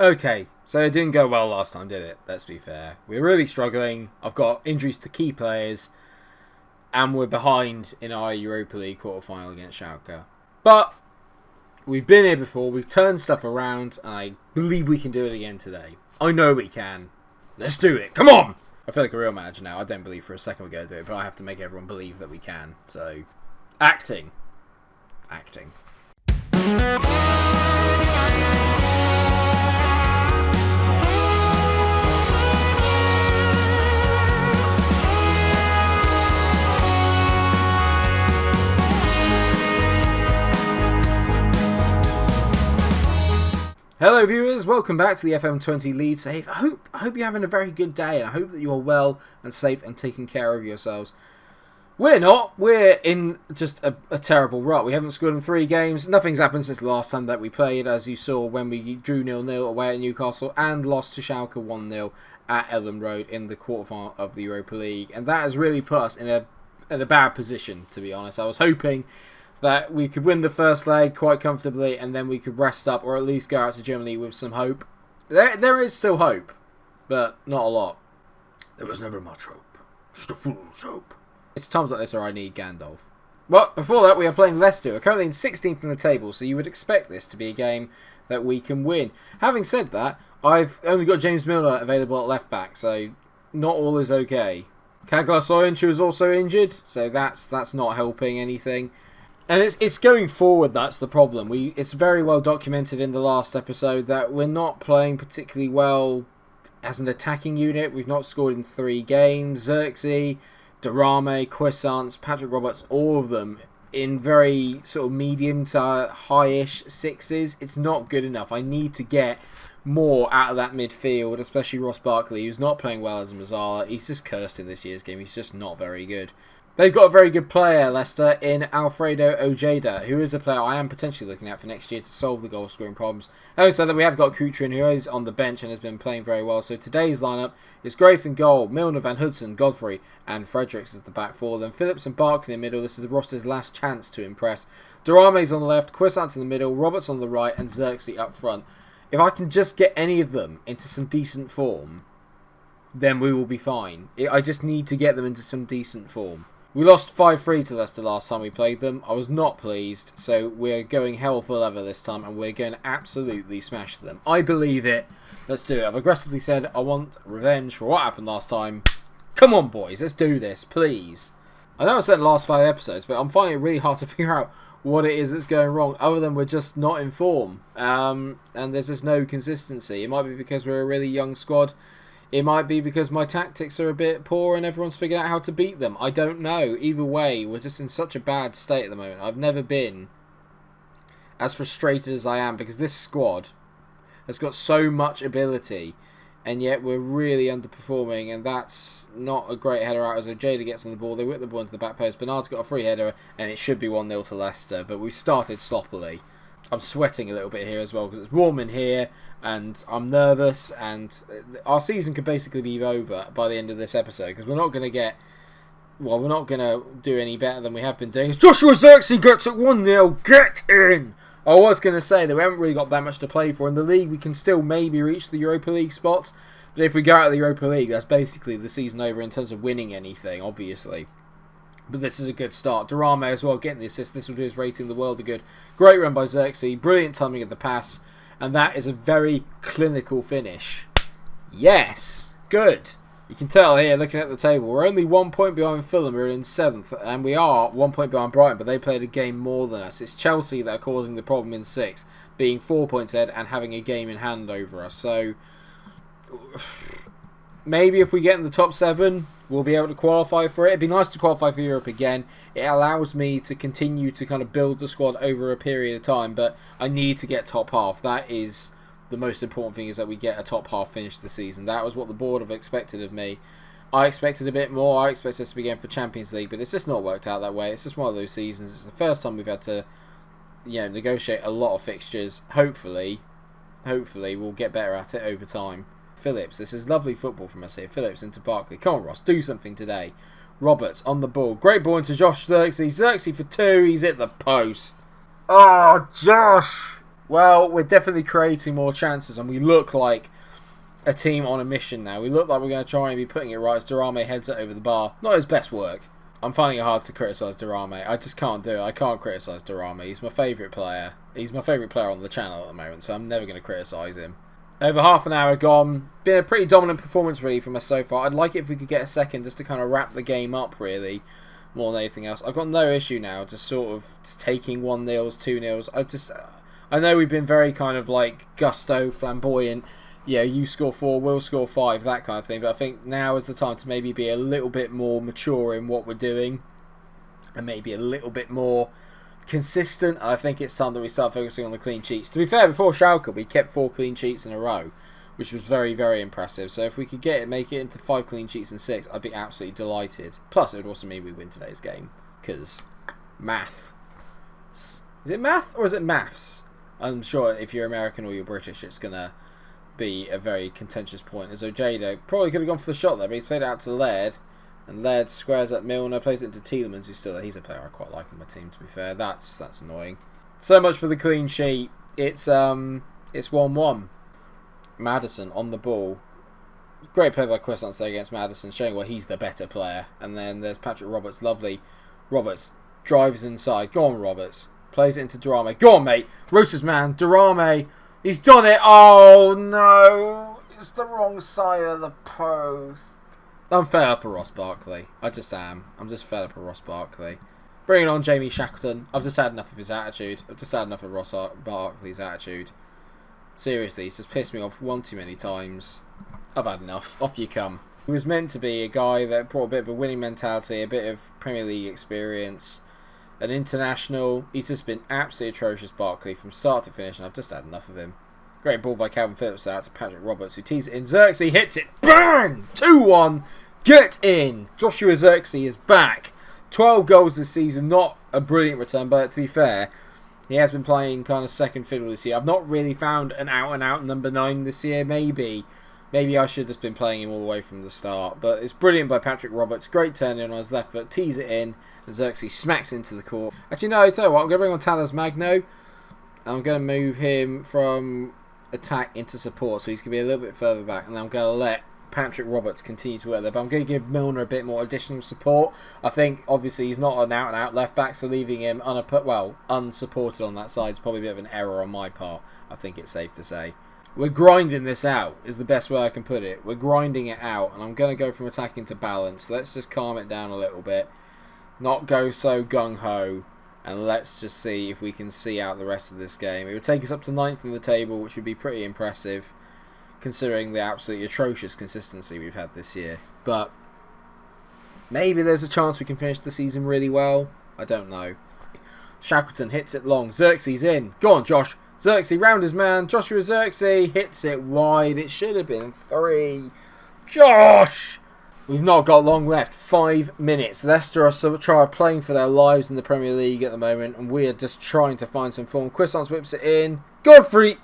Okay, so it didn't go well last time, did it? Let's be fair. We're really struggling. I've got injuries to key players, and we're behind in our Europa League quarter-final against Schalke. But we've been here before, we've turned stuff around, and I believe we can do it again today. I know we can. Let's do it. Come on! I feel like a real manager now. I don't believe for a second we're going to do it, but I have to make everyone believe that we can. So, acting. Hello viewers, welcome back to the FM20 Leeds save. I hope you're having a very good day, and I hope that you're well and safe and taking care of yourselves. We're not. We're in just a terrible rut. We haven't scored in 3 games. Nothing's happened since the last time that we played, as you saw when we drew 0-0 away at Newcastle and lost to Schalke 1-0 at Elland Road in the quarterfinal of the Europa League. And that has really put us in a bad position, to be honest. I was hoping that we could win the first leg quite comfortably and then we could rest up, or at least go out to Germany with some hope. There is still hope, but not a lot. There was never much hope. Just a fool's hope. It's times like this where I need Gandalf. Well, before that, we are playing Leicester. We're currently in 16th in the table, so you would expect this to be a game that we can win. Having said that, I've only got James Milner available at left back, so not all is okay. Kagla Soyuncu is also injured, so that's not helping anything. And it's going forward that's the problem. It's very well documented in the last episode that we're not playing particularly well as an attacking unit. We've not scored in 3 games. Xerxes, Durame, Cuisance, Patrick Roberts, all of them in very sort of medium to high-ish 6s. It's not good enough. I need to get more out of that midfield, especially Ross Barkley, who's not playing well as a Mazzala. He's just cursed in this year's game. He's just not very good. They've got a very good player, Leicester, in Alfredo Ojeda, who is a player I am potentially looking at for next year to solve the goal-scoring problems. Having said that, we have got Kuchrin, who is on the bench and has been playing very well. So today's lineup is Grafe in goal, Milner, Van Hudson, Godfrey, and Fredericks as the back four. Then Phillips and Barkley in the middle. This is Ross's last chance to impress. Durame's on the left, Cuisance in the middle, Roberts on the right, and Xerxes up front. If I can just get any of them into some decent form, then we will be fine. I just need to get them into some decent form. We lost 5-3 to Leicester last time we played them. I was not pleased, so we're going hell for leather this time, and we're going to absolutely smash them. I believe it. Let's do it. I've aggressively said I want revenge for what happened last time. Come on, boys. Let's do this, please. I know I said the last 5 episodes, but I'm finding it really hard to figure out what it is that's going wrong, other than we're just not in form. And there's just no consistency. It might be because we're a really young squad. It might be because my tactics are a bit poor and everyone's figured out how to beat them. I don't know. Either way, we're just in such a bad state at the moment. I've never been as frustrated as I am because this squad has got so much ability and yet we're really underperforming, and that's not a great header out as Ojeda gets on the ball. They whip the ball into the back post. Bernard's got a free header and it should be 1-0 to Leicester, but we started sloppily. I'm sweating a little bit here as well because it's warm in here and I'm nervous, and our season could basically be over by the end of this episode because we're not going to do any better than we have been doing. Joshua Xerxes gets it 1-0. Get in! I was going to say that we haven't really got that much to play for in the league. We can still maybe reach the Europa League spots, but if we go out of the Europa League, that's basically the season over in terms of winning anything, obviously. But this is a good start. Durame as well, getting the assist. This will do his rating the world of good. Great run by Xerxes. Brilliant timing of the pass. And that is a very clinical finish. Yes! Good. You can tell here, looking at the table, we're only 1 point behind Fulham. We're in 7th. And we are 1 point behind Brighton, but they played a game more than us. It's Chelsea that are causing the problem in 6th, being 4 points ahead and having a game in hand over us. So maybe if we get in the top 7, we'll be able to qualify for it. It'd be nice to qualify for Europe again. It allows me to continue to kind of build the squad over a period of time, but I need to get top half. That is the most important thing, is that we get a top half finish this season. That was what the board have expected of me. I expected a bit more. I expected us to be going for Champions League, but it's just not worked out that way. It's just one of those seasons. It's the first time we've had to, negotiate a lot of fixtures. Hopefully we'll get better at it over time. Phillips, this is lovely football from us here. Phillips into Barkley. Come on, Ross, do something today. Roberts on the ball. Great ball into Josh Xerxes. Xerxes for 2. He's hit the post. Oh, Josh! Well, we're definitely creating more chances, and we look like a team on a mission now. We look like we're going to try and be putting it right as Durame heads it over the bar. Not his best work. I'm finding it hard to criticise Durame. I just can't do it. I can't criticise Durame. He's my favourite player. He's my favourite player on the channel at the moment, so I'm never going to criticise him. Over half an hour gone. Been a pretty dominant performance, really, from us so far. I'd like it if we could get a second just to kind of wrap the game up, really, more than anything else. I've got no issue now just sort of taking 1-0s, 2-0s. I know we've been very kind of like gusto, flamboyant. Yeah, you score 4, we'll score 5, that kind of thing. But I think now is the time to maybe be a little bit more mature in what we're doing. And maybe a little bit more consistent. And I think it's time that we start focusing on the clean sheets. To be fair, before Schalke, we kept 4 clean sheets in a row, which was very, very impressive. So if we could make it into 5 clean sheets and 6, I'd be absolutely delighted. Plus, it would also mean we win today's game. Because math. Is it math or is it maths? I'm sure if you're American or you're British, it's going to be a very contentious point. As Ojeda probably could have gone for the shot there, but he's played it out to Laird. And Laird squares at Milner, plays it into Tielemans, who's still there. He's a player I quite like on my team, to be fair. That's annoying. So much for the clean sheet. It's 1-1. Maddison on the ball. Great play by Croissants there against Maddison, showing why he's the better player. And then there's Patrick Roberts, lovely. Roberts drives inside. Go on, Roberts. Plays it into Durame. Go on, mate. Roosters man. Durame. He's done it. Oh, no. It's the wrong side of the post. I'm fed up of Ross Barkley. I just am. I'm just fed up of Ross Barkley. Bringing on Jamie Shackleton. I've just had enough of his attitude. I've just had enough of Ross Barkley's attitude. Seriously, he's just pissed me off one too many times. I've had enough. Off you come. He was meant to be a guy that brought a bit of a winning mentality, a bit of Premier League experience. An international. He's just been absolutely atrocious, Barkley, from start to finish, and I've just had enough of him. Great ball by Calvin Phillips out to Patrick Roberts, who tees it in. Xerxes hits it. Bang! 2-1. Get in. Joshua Xerxes is back. 12 goals this season. Not a brilliant return, but to be fair, he has been playing kind of second fiddle this year. I've not really found an out-and-out number 9 this year. Maybe I should have just been playing him all the way from the start. But it's brilliant by Patrick Roberts. Great turn in on his left foot. Tees it in. And Xerxes smacks into the court. Actually, no, I tell you what. I'm going to bring on Talas Magno. I'm going to move him from attack into support. So he's going to be a little bit further back. And then I'm going to let Patrick Roberts continue to work there. But I'm going to give Milner a bit more additional support. I think, obviously, he's not an out-and-out left back. So leaving him unsupported on that side is probably a bit of an error on my part. I think it's safe to say. We're grinding this out, is the best way I can put it. We're grinding it out, and I'm going to go from attacking to balance. Let's just calm it down a little bit. Not go so gung-ho, and let's just see if we can see out the rest of this game. It would take us up to 9th in the table, which would be pretty impressive, considering the absolutely atrocious consistency we've had this year. But maybe there's a chance we can finish the season really well. I don't know. Shackleton hits it long. Xerxes in. Go on, Josh. Xerxes round his man. Joshua Xerxes hits it wide. It should have been 3. Josh! We've not got long left. 5 minutes. Leicester are playing for their lives in the Premier League at the moment, and we are just trying to find some form. Croissants whips it in. Godfrey!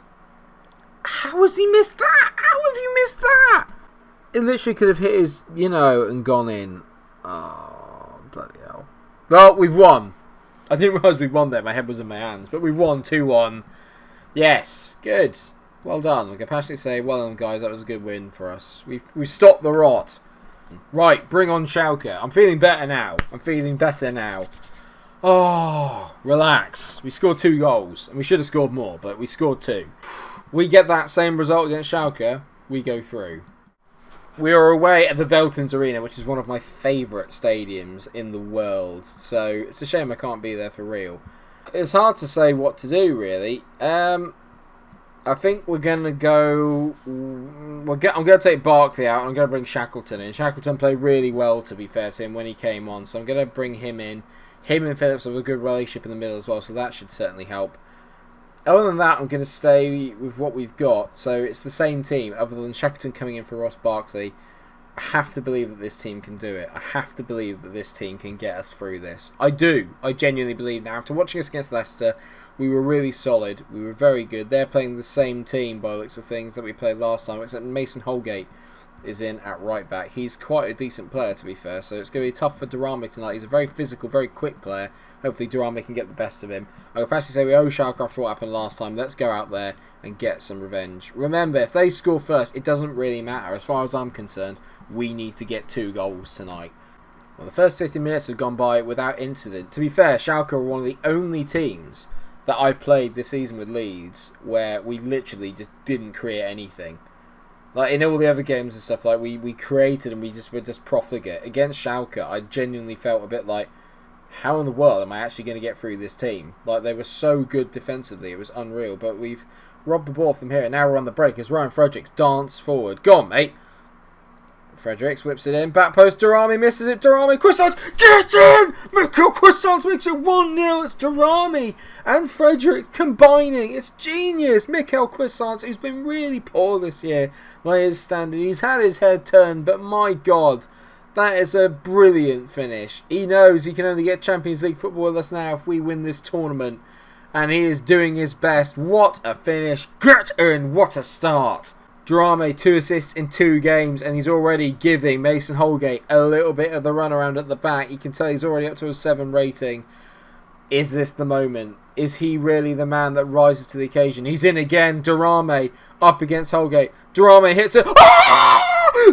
How has he missed that? How have you missed that? It literally could have hit his, and gone in. Oh, bloody hell. Well, we've won. I didn't realise we'd won there. My head was in my hands. But we've won 2-1. Yes, good. Well done. We can passionately say, well done, guys. That was a good win for us. We've stopped the rot. Right, bring on Schalke. I'm feeling better now. Oh, relax. We scored 2 goals. And we should have scored more, but we scored 2. We get that same result against Schalke, we go through. We are away at the Veltins Arena, which is one of my favourite stadiums in the world. So it's a shame I can't be there for real. It's hard to say what to do, really. I think we're going to go... I'm going to take Barkley out and I'm going to bring Shackleton in. Shackleton played really well, to be fair to him, when he came on. So I'm going to bring him in. Him and Phillips have a good relationship in the middle as well, so that should certainly help. Other than that, I'm going to stay with what we've got. So it's the same team, other than Shackleton coming in for Ross Barkley. I have to believe that this team can do it. I have to believe that this team can get us through this. I do. I genuinely believe now. After watching us against Leicester, we were really solid. We were very good. They're playing the same team by the looks of things that we played last time, except Mason Holgate is in at right back. He's quite a decent player, to be fair, so it's going to be tough for Durame tonight. He's a very physical, very quick player. Hopefully Durame can get the best of him. I would actually say we owe Schalke after what happened last time. Let's go out there and get some revenge. Remember, if they score first, it doesn't really matter. As far as I'm concerned, we need to get 2 goals tonight. Well, the first 50 minutes have gone by without incident. To be fair, Schalke are one of the only teams that I've played this season with Leeds where we literally just didn't create anything. Like in all the other games and stuff, like we created and were just profligate. Against Schalke, I genuinely felt a bit like, how in the world am I actually going to get through this team? Like, they were so good defensively, it was unreal. But we've robbed the ball from here, and now we're on the break as Ryan Fredericks dance forward. Go on, mate. Fredericks whips it in. Back post, Durame misses it. Durame, Croissant, get in! Michael Croissant makes it 1-0. It's Durame and Fredericks combining. It's genius. Michael Croissant, who's been really poor this year by his standard. He's had his head turned, but my God, that is a brilliant finish. He knows he can only get Champions League football with us now if we win this tournament. And he is doing his best. What a finish. Get in. What a start. Durame, 2 assists in 2 games. And he's already giving Mason Holgate a little bit of the runaround at the back. You can tell he's already up to a 7 rating. Is this the moment? Is he really the man that rises to the occasion? He's in again. Durame up against Holgate. Durame hits it. Oh!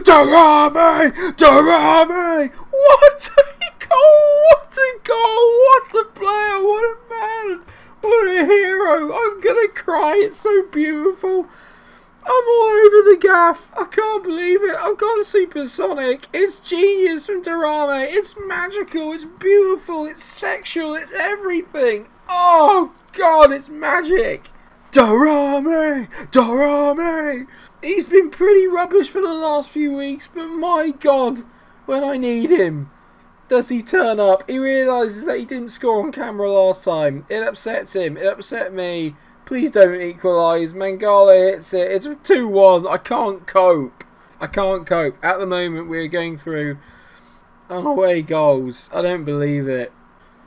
Durame! Durame! What a goal! What a goal! What a player! What a man! What a hero! I'm gonna cry. It's so beautiful. I'm all over the gaff. I can't believe it. I've gone supersonic. It's genius from Durame. It's magical. It's beautiful. It's sexual. It's everything. Oh God! It's magic. Durame! Durame! He's been pretty rubbish for the last few weeks, but my God, when I need him, does he turn up? He realises that he didn't score on camera last time. It upsets him. It upset me. Please don't equalise. Mangala hits it. It's 2-1. I can't cope. I can't cope. At the moment, we're going through away goals. I don't believe it.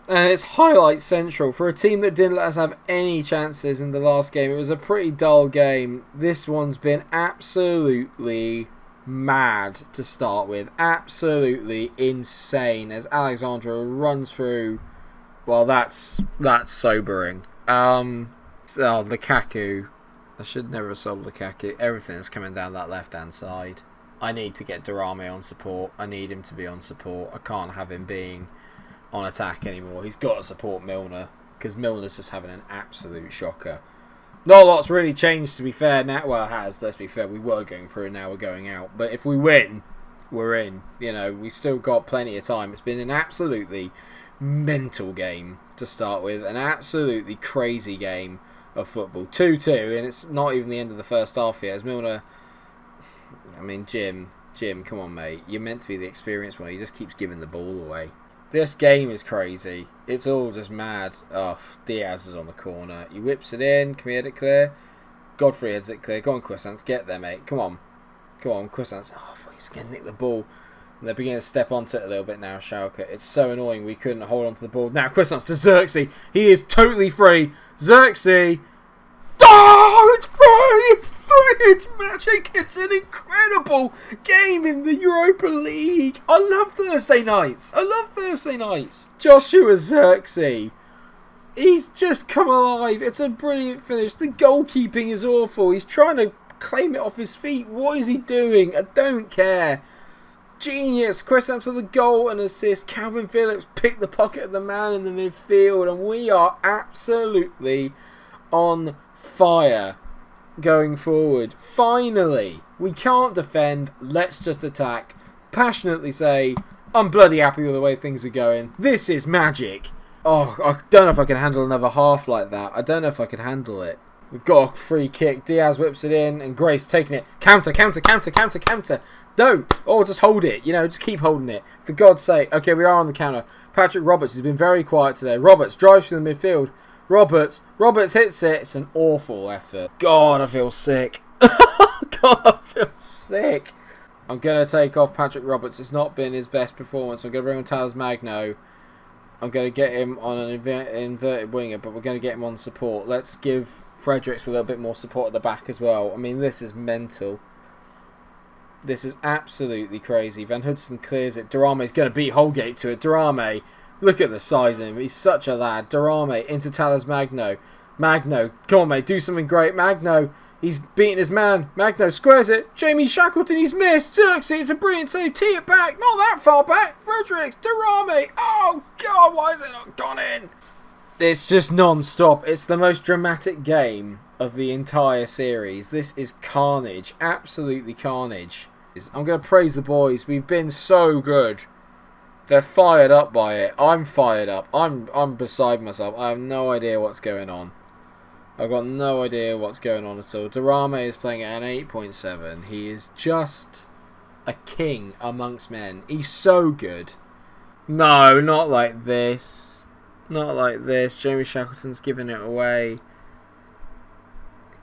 And it's highlight central for a team that didn't let us have any chances in the last game. It was a pretty dull game. This one's been absolutely mad to start with. Absolutely insane as Alexandra runs through. Well, that's sobering. Lukaku. I should never have sold Lukaku. Everything's coming down that left-hand side. I need to get Durame on support. I need him to be on support. I can't have him being on attack anymore. He's got to support Milner because Milner's just having an absolute shocker. Not a lot's really changed, to be fair. Now, well, it has. Let's be fair. We were going through and now we're going out. But if we win, we're in. You know, we've still got plenty of time. It's been an absolutely mental game to start with. An absolutely crazy game of football. 2-2, and it's not even the end of the first half yet. As Milner, I mean, Jim, come on, mate. You're meant to be the experienced one. He just keeps giving the ball away. This game is crazy. It's all just mad. Oh, Diaz is on the corner. He whips it in. Can we head it clear? Godfrey heads it clear. Go on, Croissants. Get there, mate. Come on. Come on, Croissants. Oh, I thought he was going to nick the ball. And they're beginning to step onto it a little bit now, Schalke. It's so annoying we couldn't hold on to the ball. Now, Croissants to Xerxes. He is totally free. Xerxes. Oh, it's free! It's free! It's magic! It's an incredible game in the Europa League! I love Thursday nights! I love Thursday nights! Joshua Xerxes. He's just come alive. It's a brilliant finish. The goalkeeping is awful. He's trying to claim it off his feet. What is he doing? I don't care. Genius. Croissants with a goal and assist. Calvin Phillips picked the pocket of the man in the midfield, and we are absolutely on fire going forward. Finally, we can't defend. Let's just attack. Passionately say, I'm bloody happy with the way things are going. This is magic. Oh, I don't know if I can handle another half like that. I don't know if I can handle it. We've got a free kick. Diaz whips it in, and Grace taking it. Counter. No! Or just hold it. You know, just keep holding it. For God's sake. Okay, we are on the counter. Patrick Roberts has been very quiet today. Roberts drives through the midfield. Roberts hits it. It's an awful effort. God, I feel sick. God, I feel sick. I'm going to take off Patrick Roberts. It's not been his best performance. I'm going to bring on Talis Magno. I'm going to get him on an inverted winger, but we're going to get him on support. Let's give Fredericks a little bit more support at the back as well. I mean, this is mental. This is absolutely crazy. Van Hudson clears it. Durame's going to beat Holgate to it. Durame, look at the size of him. He's such a lad. Durame into Talas Magno. Magno, come on, mate. Do something great. Magno, he's beating his man. Magno squares it. Jamie Shackleton, he's missed. Xerxes, it's a brilliant save. Tee it back. Not that far back. Fredericks, Durame. Oh, God, why is it not gone in? It's just non-stop. It's the most dramatic game of the entire series. This is carnage. Absolutely carnage. I'm going to praise the boys. We've been so good. They're fired up by it. I'm fired up. I'm beside myself. I have no idea what's going on. I've got no idea what's going on at all. Durame is playing at an 8.7. He is just a king amongst men. He's so good. No, not like this. Not like this. Jamie Shackleton's giving it away.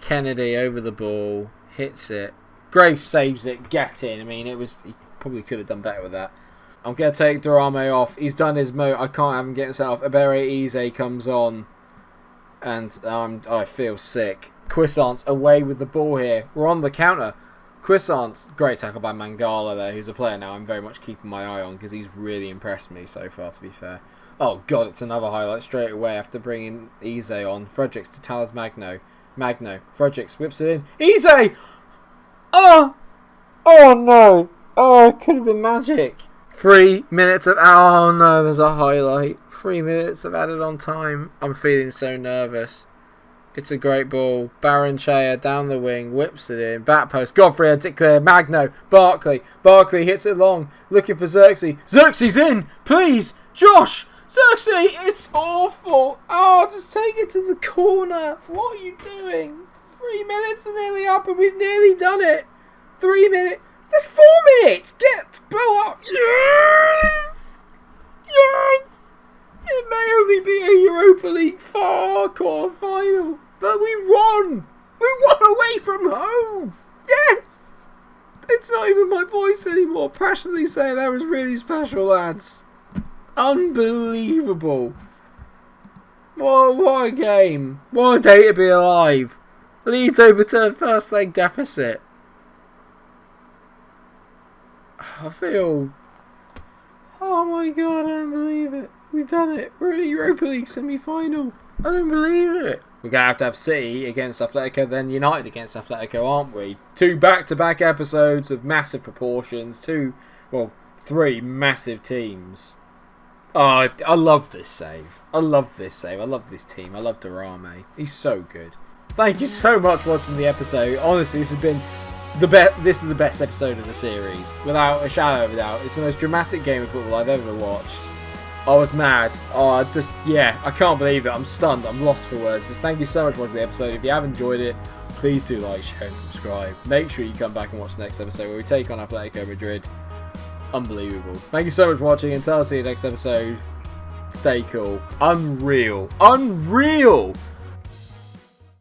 Kennedy over the ball. Hits it. Graves saves it. Get in. I mean, he probably could have done better with that. I'm going to take Durame off. He's done his mo. I can't have him getting sent off. Ebere Eze comes on. And I feel sick. Cuisance away with the ball here. We're on the counter. Cuisance. Great tackle by Mangala there, who's a player now I'm very much keeping my eye on because he's really impressed me so far, to be fair. Oh, God, it's another highlight straight away after bringing Eze on. Fredericks to Talas Magno. Magno. Fredericks whips it in. Eze! Oh! Oh, no. Oh, it could have been magic. 3 minutes of... Oh, no, there's a highlight. 3 minutes of added on time. I'm feeling so nervous. It's a great ball. Baronchea down the wing. Whips it in. Back post. Godfrey heads it clear. Magno. Barkley. Barkley hits it long. Looking for Xerxes. Xerxes in! Please! Josh! Xerxes! It's awful! Oh, just take it to the corner. What are you doing? 3 minutes are nearly up and we've nearly done it. 3 minutes. There's 4 minutes! Blow up! Yes! Yes! It may only be a Europa League quarter final, but we won! We won away from home! Yes! It's not even my voice anymore. Passionately saying that was really special, lads. Unbelievable. What a game. What a day to be alive. Leeds overturned first leg deficit. I feel... Oh my God, I don't believe it. We've done it. We're in the Europa League semi-final. I don't believe it. We're going to have City against Atletico, then United against Atletico, aren't we? 2 back-to-back episodes of massive proportions. 3 massive teams. Oh, I love this save. I love this save. I love this team. I love Durame. He's so good. Thank you so much for watching the episode. Honestly, this has been this is the best episode of the series, without a shadow of a doubt. It's the most dramatic game of football I've ever watched. I was mad. I can't believe it. I'm stunned. I'm lost for words. Just thank you so much for watching the episode. If you have enjoyed it, please do like, share and subscribe. Make sure you come back and watch the next episode where we take on Atletico Madrid. Unbelievable. Thank you so much for watching. Until I see you next episode, stay cool. Unreal. Unreal!